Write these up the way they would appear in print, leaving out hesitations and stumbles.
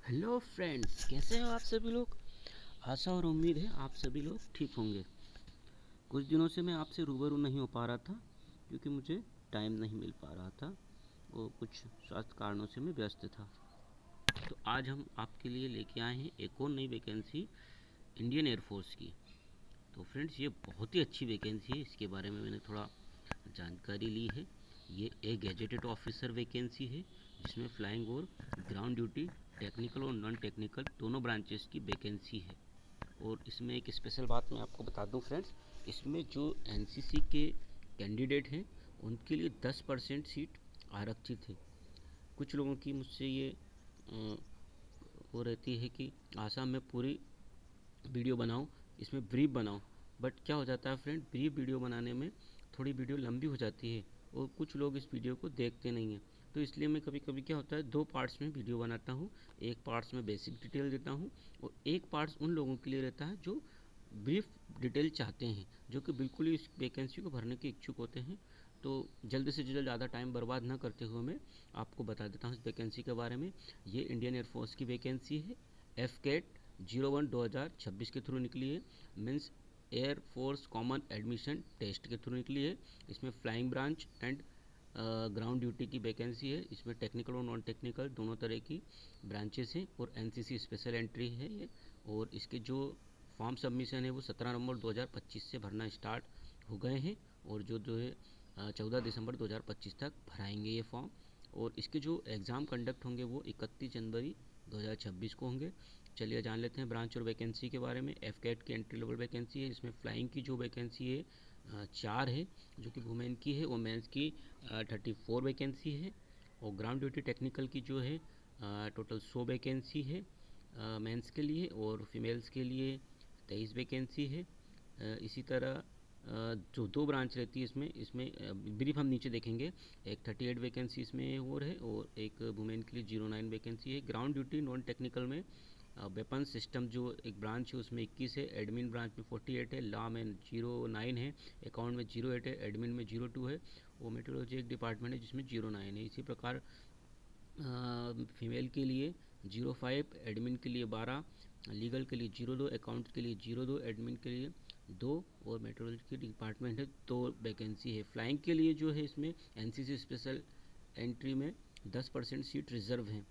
Hello friends, कैसे हो आप सभी लोग। आशा और उम्मीद है आप सभी लोग ठीक होंगे। कुछ दिनों से मैं आपसे रूबरू नहीं हो पा रहा था क्योंकि मुझे टाइम नहीं मिल पा रहा था और कुछ स्वास्थ्य कारणों से मैं व्यस्त था। तो आज हम आपके लिए लेके आए हैं एक और नई वैकेंसी इंडियन एयरफोर्स की। तो फ्रेंड्स, ये बहुत ही अच्छी वैकेंसी है। इसके बारे में मैंने थोड़ा जानकारी ली है। ये एक गैजेटेड ऑफिसर वैकेंसी है जिसमें फ्लाइंग और ग्राउंड ड्यूटी, टेक्निकल और नॉन टेक्निकल दोनों ब्रांचेस की वैकेंसी है। और इसमें एक स्पेशल बात मैं आपको बता दूं फ्रेंड्स, इसमें जो एनसीसी के कैंडिडेट हैं उनके लिए 10% सीट आरक्षित है। कुछ लोगों की मुझसे ये वो रहती है कि आशा में पूरी वीडियो बनाऊं, इसमें ब्रीफ बनाऊं। बट क्या हो जाता है फ्रेंड, ब्रीफ वीडियो बनाने में थोड़ी वीडियो लंबी हो जाती है और कुछ लोग इस वीडियो को देखते नहीं हैं। तो इसलिए मैं कभी कभी क्या होता है, दो पार्ट्स में वीडियो बनाता हूँ। एक पार्ट्स में बेसिक डिटेल देता हूँ और एक पार्ट्स उन लोगों के लिए रहता है जो ब्रीफ डिटेल चाहते हैं, जो कि बिल्कुल ही इस वैकेंसी को भरने के इच्छुक होते हैं। तो जल्द से जल्द ज़्यादा टाइम बर्बाद ना करते हुए मैं आपको बता देता हूँ इस वैकेंसी के बारे में। ये इंडियन एयरफोर्स की वैकेंसी है। एफ कैट 01/2026 के थ्रू निकली है। Means air force common admission test के थ्रू निकली है। इसमें flying branch and ground duty की वैकेंसी है। इसमें टेक्निकल और नॉन टेक्निकल दोनों तरह की ब्रांचेस हैं और एनसीसी स्पेशल एंट्री है ये। और इसके जो फॉर्म सबमिशन है वो 17 नवंबर 2025 से भरना स्टार्ट हो गए हैं और जो है 14 दिसंबर 2025 तक भराएंगे ये फॉर्म। और इसके जो एग्ज़ाम कंडक्ट होंगे वो 31 जनवरी 2026 को होंगे। चलिए जान लेते हैं ब्रांच और वैकेंसी के बारे में। एफ कैट की एंट्री लेवल वैकेंसी है। इसमें फ्लाइंग की जो वैकेंसी है 4 है, जो कि वुमेन की है। और मेंस की 34 वैकेंसी है। और ग्राउंड ड्यूटी टेक्निकल की जो है टोटल 100 वैकेंसी है मेंस के लिए। और फीमेल्स के लिए 23 वैकेंसी है। इसी तरह जो दो ब्रांच रहती है इसमें इसमें ब्रीफ हम नीचे देखेंगे। एक 38 वैकेंसी इसमें और है और एक वुमेन के लिए 09 वैकेंसी है। ग्राउंड ड्यूटी नॉन टेक्निकल में वेपन सिस्टम जो एक ब्रांच है उसमें 21 है, एडमिन ब्रांच में 48 है, लॉ में 09 है, अकाउंट में 08 है, एडमिन में 02 है। और मेट्रोलॉजी एक डिपार्टमेंट है जिसमें 09 है। इसी प्रकार फीमेल के लिए 05, एडमिन के लिए 12, लीगल के लिए 02, अकाउंट के लिए 02, एडमिन के लिए 2 और मेट्रोलॉजी के डिपार्टमेंट है 2 वैकेंसी है। फ्लाइंग के लिए जो है इसमें एनसीसी स्पेशल एंट्री में 10% सीट रिजर्व हैं।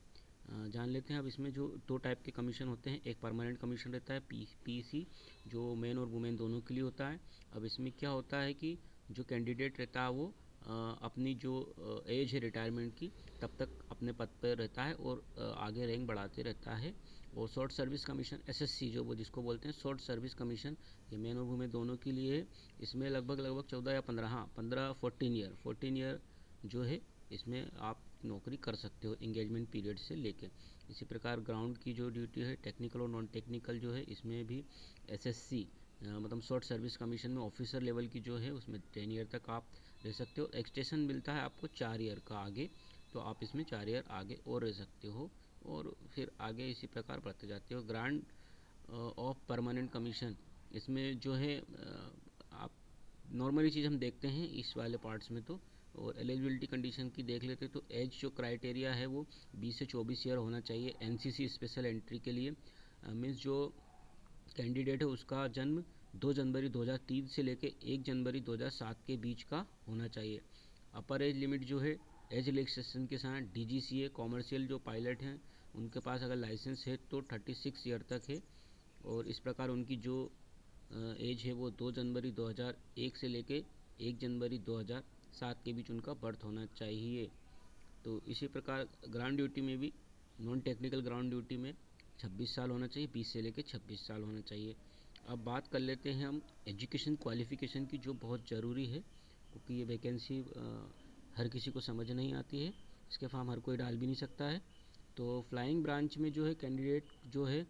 जान लेते हैं अब इसमें जो दो टाइप के कमीशन होते हैं। एक परमानेंट कमीशन रहता है पीसी, जो मेन और वुमेन दोनों के लिए होता है। अब इसमें क्या होता है कि जो कैंडिडेट रहता है वो अपनी जो एज है रिटायरमेंट की तब तक अपने पद पर रहता है और आगे रैंक बढ़ाते रहता है। और शॉर्ट सर्विस कमीशन एसएससी जो वो जिसको बोलते हैं शॉर्ट सर्विस कमीशन, ये मेन और वुमेन दोनों के लिए है। इसमें लगभग 14 या 15, हाँ 15, 14 ईयर जो है इसमें आप नौकरी कर सकते हो इंगेजमेंट पीरियड से लेके। इसी प्रकार ग्राउंड की जो ड्यूटी है टेक्निकल और नॉन टेक्निकल जो है इसमें भी एसएससी मतलब शॉर्ट सर्विस कमीशन में ऑफिसर लेवल की जो है उसमें 10 ईयर तक आप रह सकते हो। एक्सटेंशन मिलता है आपको 4 ईयर का आगे, तो आप इसमें 4 ईयर आगे और रह सकते हो और फिर आगे इसी प्रकार बढ़ते जाते हो। ग्रांड ऑफ परमानेंट कमीशन, इसमें जो है आप नॉर्मली चीज़ हम देखते हैं इस वाले पार्ट्स में। तो और एलिजिबिलिटी कंडीशन की देख लेते तो एज जो क्राइटेरिया है वो 20 से 24 ईयर होना चाहिए एनसीसी स्पेशल एंट्री के लिए। मीन्स जो कैंडिडेट है उसका जन्म 2 जनवरी 2003 से लेकर 1 जनवरी 2007 के बीच का होना चाहिए। अपर एज लिमिट जो है एज रिलैक्सेशन के साथ डीजीसीए कॉमर्शियल जो पायलट हैं उनके पास अगर लाइसेंस है तो 36 ईयर तक है। और इस प्रकार उनकी जो एज है वो 2 जनवरी 2001 से लेके 1 जनवरी 2007 के बीच उनका बर्थ होना चाहिए। तो इसी प्रकार ग्राउंड ड्यूटी में भी नॉन टेक्निकल ग्राउंड ड्यूटी में 26 साल होना चाहिए, 20 से लेकर 26 साल होना चाहिए। अब बात कर लेते हैं हम एजुकेशन क्वालिफ़िकेशन की, जो बहुत ज़रूरी है क्योंकि ये वैकेंसी हर किसी को समझ नहीं आती है। इसके फॉर्म हर कोई डाल भी नहीं सकता है। तो फ्लाइंग ब्रांच में जो है कैंडिडेट जो है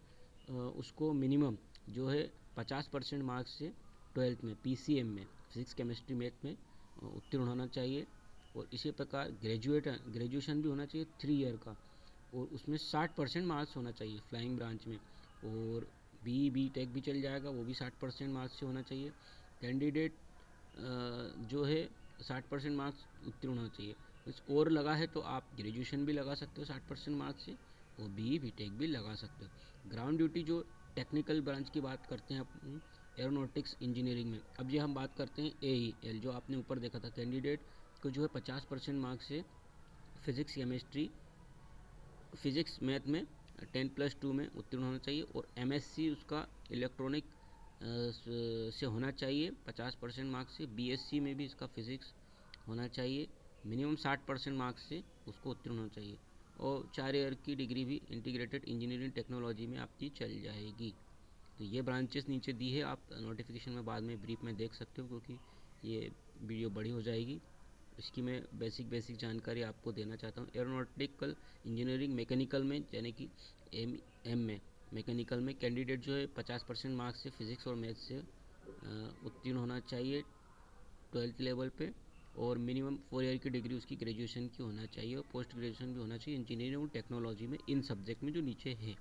उसको मिनिमम जो है 50% मार्क्स से 12th में पीसीएम में फिजिक्स केमिस्ट्री मैथ में उत्तीर्ण होना चाहिए। और इसी प्रकार ग्रेजुएशन भी होना चाहिए 3 ईयर का और उसमें 60% मार्क्स होना चाहिए फ्लाइंग ब्रांच में। और बी टेक भी चल जाएगा, वो भी 60% मार्क्स से होना चाहिए। कैंडिडेट जो है 60% मार्क्स उत्तीर्ण होना चाहिए। स्कोर लगा है तो आप ग्रेजुएशन भी लगा सकते हो 60% मार्क्स से वो बीटेक भी लगा सकते हो। ग्राउंड ड्यूटी जो टेक्निकल ब्रांच की बात करते हैं अपनी एरोनॉटिक्स इंजीनियरिंग में, अब ये हम बात करते हैं AEL जो आपने ऊपर देखा था। कैंडिडेट को जो है 50% मार्क्स से फिजिक्स केमिस्ट्री फिजिक्स मैथ में 10+2 में उत्तीर्ण होना चाहिए, और MSc उसका इलेक्ट्रॉनिक से होना चाहिए 50% मार्क्स से। BSc में भी इसका फिजिक्स होना चाहिए, मिनिमम 60% मार्क्स से उसको उत्तीर्ण होना चाहिए, और 4 ईयर की डिग्री भी इंटीग्रेटेड इंजीनियरिंग टेक्नोलॉजी में आपकी चल जाएगी। तो ये ब्रांचेस नीचे दी है, आप नोटिफिकेशन में बाद में ब्रीफ में देख सकते हो, क्योंकि ये वीडियो बड़ी हो जाएगी। इसकी मैं बेसिक जानकारी आपको देना चाहता हूँ। एरोनॉटिकल इंजीनियरिंग मैकेनिकल में, यानी कि एम में मैकेनिकल में कैंडिडेट जो है 50% मार्क्स से फिजिक्स और मैथ से उत्तीर्ण होना चाहिए 12th लेवल पे, और मिनिमम 4 ईयर की डिग्री उसकी ग्रेजुएशन की होना चाहिए, और पोस्ट ग्रेजुएशन भी होना चाहिए इंजीनियरिंग और टेक्नोलॉजी में, इन सब्जेक्ट में जो नीचे है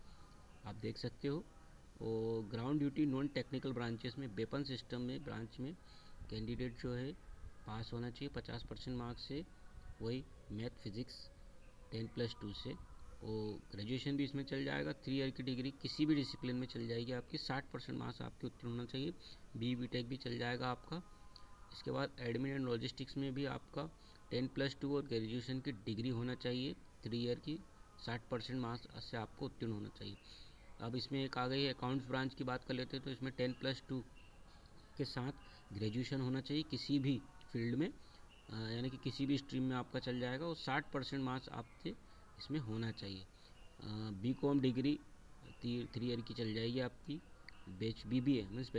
आप देख सकते हो। और ground duty non technical branches में वेपन सिस्टम में ब्रांच में कैंडिडेट जो है पास होना चाहिए 50% मार्क्स से, वही मैथ फिजिक्स 10+2 से, और ग्रेजुएशन भी इसमें चल जाएगा। 3 ईयर की डिग्री किसी भी डिसिप्लिन में चल जाएगी आपकी, 60% मार्क्स आपके उत्तीर्ण होना चाहिए। बीटेक भी चल जाएगा आपका। इसके बाद एडमिन एंड लॉजिस्टिक्स में भी आपका 10+2 और ग्रेजुएशन की डिग्री होना चाहिए 3 ईयर की, 60% मार्क्स से आपको उत्तीर्ण होना चाहिए। अब इसमें एक आ गई है अकाउंट्स ब्रांच की बात कर लेते हैं, तो इसमें 10+2 के साथ ग्रेजुएशन होना चाहिए किसी भी फील्ड में, यानी कि किसी भी स्ट्रीम में आपका चल जाएगा, और 60% मार्क्स आपसे इसमें होना चाहिए। BCom डिग्री 3 ईयर की चल जाएगी आपकी। BBA means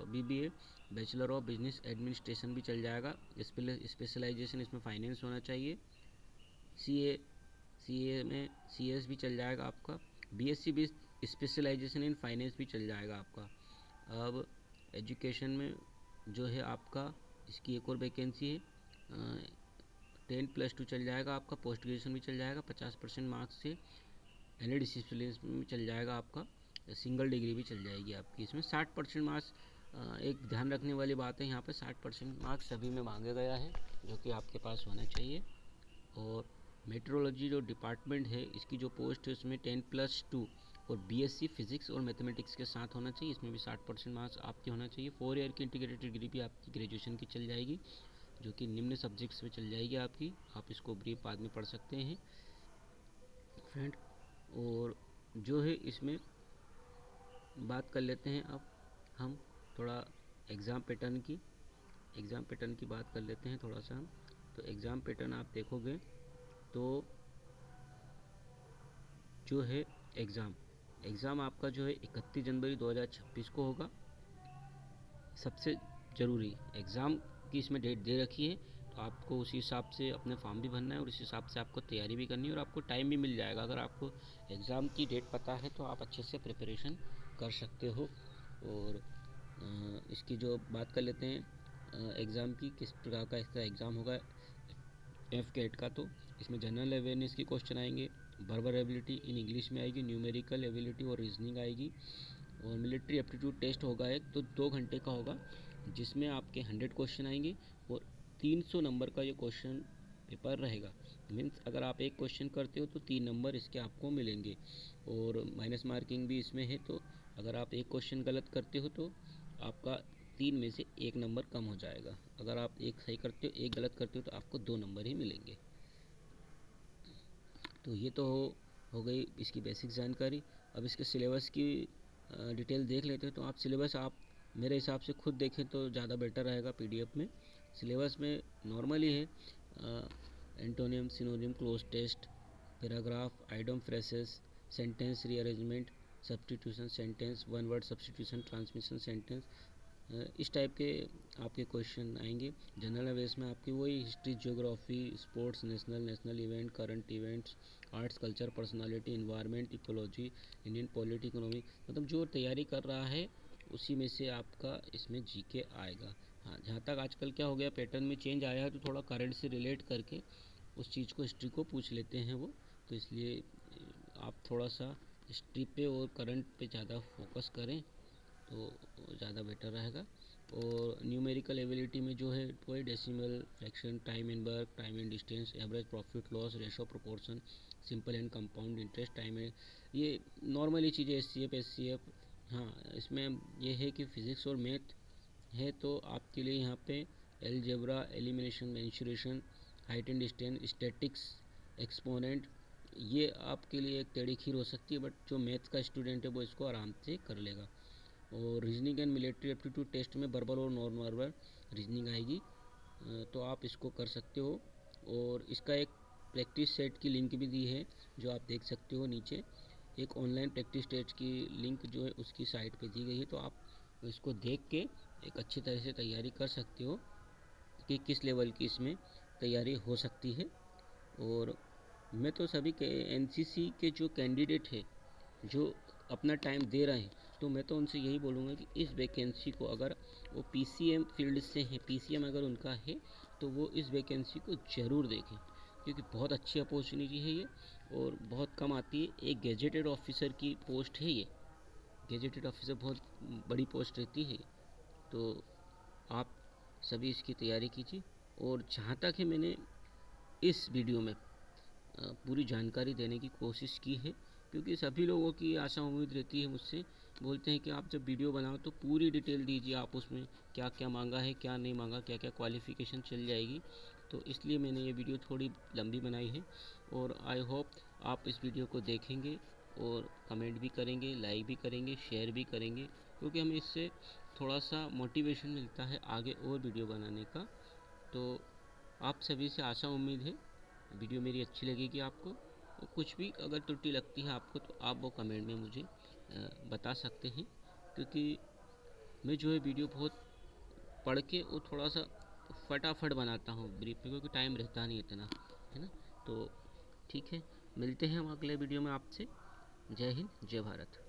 BBA bachelor of business administration भी चल जाएगा। स्पेशलाइजेशन इसमें फाइनेंस होना चाहिए। CA में CS भी चल जाएगा आपका। BSc भी स्पेशलाइजेशन इन फाइनेंस भी चल जाएगा आपका। अब एजुकेशन में जो है आपका इसकी एक और वैकेंसी है, 10+2 चल जाएगा आपका। पोस्ट ग्रेजुएशन भी चल जाएगा 50% मार्क्स से। एनी डिसिप्लिन में चल जाएगा आपका। सिंगल डिग्री भी चल जाएगी आपकी। इसमें 60% मार्क्स, एक ध्यान रखने वाली बात है यहाँ पे, 60% मार्क्स सभी में मांगा गया है, जो कि आपके पास होना चाहिए। और मेट्रोलॉजी जो डिपार्टमेंट है इसकी जो पोस्ट है उसमें 10+2 और BSc फिजिक्स और मैथमेटिक्स के साथ होना चाहिए। इसमें भी 60% मार्क्स आपके होना चाहिए। 4 ईयर की इंटीग्रेटेड डिग्री भी आपकी ग्रेजुएशन की चल जाएगी, जो कि निम्न सब्जेक्ट्स में चल जाएगी आपकी। आप इसको ब्रीफ बाद में पढ़ सकते हैं फ्रेंड। और जो है इसमें बात कर लेते हैं अब हम थोड़ा एग्ज़ाम पैटर्न की बात कर लेते हैं थोड़ा सा हम। तो एग्ज़ाम पैटर्न आप देखोगे तो जो है एग्ज़ाम आपका जो है 31 जनवरी 2026 को होगा। सबसे ज़रूरी एग्ज़ाम की इसमें डेट दे रखी है, तो आपको उसी हिसाब से अपने फॉर्म भी भरना है, और इस हिसाब से आपको तैयारी भी करनी है, और आपको टाइम भी मिल जाएगा। अगर आपको एग्ज़ाम की डेट पता है तो आप अच्छे से प्रिपरेशन कर सकते हो। और इसकी जो बात कर लेते हैं एग्ज़ाम की, किस प्रकार का इसका एग्ज़ाम होगा FCAT का, तो इसमें जनरल अवेयरनेस के क्वेश्चन आएंगे, वर्बल एबिलिटी इन इंग्लिश में आएगी, न्यूमेरिकल एबिलिटी और रीजनिंग आएगी, और मिलिट्री एप्टीट्यूड टेस्ट होगा एक, तो 2 घंटे का होगा, जिसमें आपके 100 क्वेश्चन आएंगे, और 300 नंबर का ये क्वेश्चन पेपर रहेगा। मीन्स अगर आप एक क्वेश्चन करते हो तो 3 नंबर इसके आपको मिलेंगे, और माइनस मार्किंग भी इसमें है। तो अगर आप एक क्वेश्चन गलत करते हो तो आपका 3 में से 1 नंबर कम हो जाएगा। अगर आप एक सही करते हो, एक गलत करते हो, तो आपको 2 नंबर ही मिलेंगे। तो ये तो हो गई इसकी बेसिक जानकारी। अब इसके सिलेबस की डिटेल देख लेते हैं। तो आप सिलेबस आप मेरे हिसाब से खुद देखें तो ज़्यादा बेटर रहेगा PDF में। सिलेबस में नॉर्मली है antonym, synonym, cloze test, paragraph, idiom phrases, sentence rearrangement, substitution sentence, one word substitution, transmission sentence, इस टाइप के आपके क्वेश्चन आएंगे। जनरल अवेयर्स में आपकी वही history, geography, sports, national event, current events, arts, culture, personality, environment, ecology, Indian polity, economy, मतलब जो तैयारी कर रहा है उसी में से आपका इसमें GK आएगा। हाँ, जहाँ तक आजकल क्या हो गया, पैटर्न में चेंज आया है, तो थोड़ा करंट से रिलेट करके उस चीज़ को, हिस्ट्री को पूछ लेते हैं वो। तो इसलिए आप थोड़ा सा हिस्ट्री पे और करंट पे ज़्यादा फोकस करें तो ज़्यादा बेटर रहेगा। और न्यूमेरिकल एबिलिटी में जो है वही decimal, fraction, time in work, time in distance, average, profit loss, ratio, proportion, simple and compound interest, time है, ये नॉर्मली चीज़ें, एस सी एफ। हाँ, इसमें ये है कि फिज़िक्स और मैथ है तो आपके लिए यहाँ पे algebra, elimination, mensuration, height and distance, statics, exponent, ये आपके लिए एक टेढ़ी खीर हो सकती है, बट जो मैथ का स्टूडेंट है वो इसको आराम से कर लेगा। और reasoning and military aptitude test में वर्बल और नॉन वर्बल रीजनिंग आएगी, तो आप इसको कर सकते हो। और इसका एक प्रैक्टिस सेट की लिंक भी दी है जो आप देख सकते हो नीचे, एक ऑनलाइन प्रैक्टिस टेस्ट की लिंक जो है उसकी साइट पे दी गई है, तो आप इसको देख के एक अच्छी तरह से तैयारी कर सकते हो कि किस लेवल की इसमें तैयारी हो सकती है। और मैं तो सभी के एनसीसी के जो कैंडिडेट है जो अपना टाइम दे रहे हैं, तो मैं तो उनसे यही बोलूँगा कि इस वैकेंसी को, अगर वो पीसीएम फील्ड से हैं, पीसीएम अगर उनका है तो वो इस वैकेंसी को ज़रूर देखें, क्योंकि बहुत अच्छी अपॉर्चुनिटी है ये और बहुत कम आती है। एक गैजेटेड ऑफिसर की पोस्ट है ये, गैजेटेड ऑफिसर बहुत बड़ी पोस्ट रहती है, तो आप सभी इसकी तैयारी कीजिए। और जहाँ तक है, मैंने इस वीडियो में पूरी जानकारी देने की कोशिश की है, क्योंकि सभी लोगों की आशा उम्मीद रहती है मुझसे, बोलते हैं कि आप जब वीडियो बनाओ तो पूरी डिटेल दीजिए, आप उसमें क्या क्या मांगा है, क्या नहीं मांगा, क्या क्या क्वालिफ़िकेशन चल जाएगी। तो इसलिए मैंने ये वीडियो थोड़ी लंबी बनाई है और आई होप आप इस वीडियो को देखेंगे और कमेंट भी करेंगे, लाइक भी करेंगे, शेयर भी करेंगे, क्योंकि हमें इससे थोड़ा सा मोटिवेशन मिलता है आगे और वीडियो बनाने का। तो आप सभी से आशा उम्मीद है वीडियो मेरी अच्छी लगेगी आपको, और कुछ भी अगर त्रुटि लगती है आपको तो आप वो कमेंट में मुझे बता सकते हैं, क्योंकि मैं जो है वीडियो बहुत पढ़ के वो थोड़ा सा फटाफट बनाता हूँ ब्रीफ में, क्योंकि टाइम रहता नहीं इतना, है ना। तो ठीक है, मिलते हैं हम अगले वीडियो में आपसे। जय हिंद, जय भारत।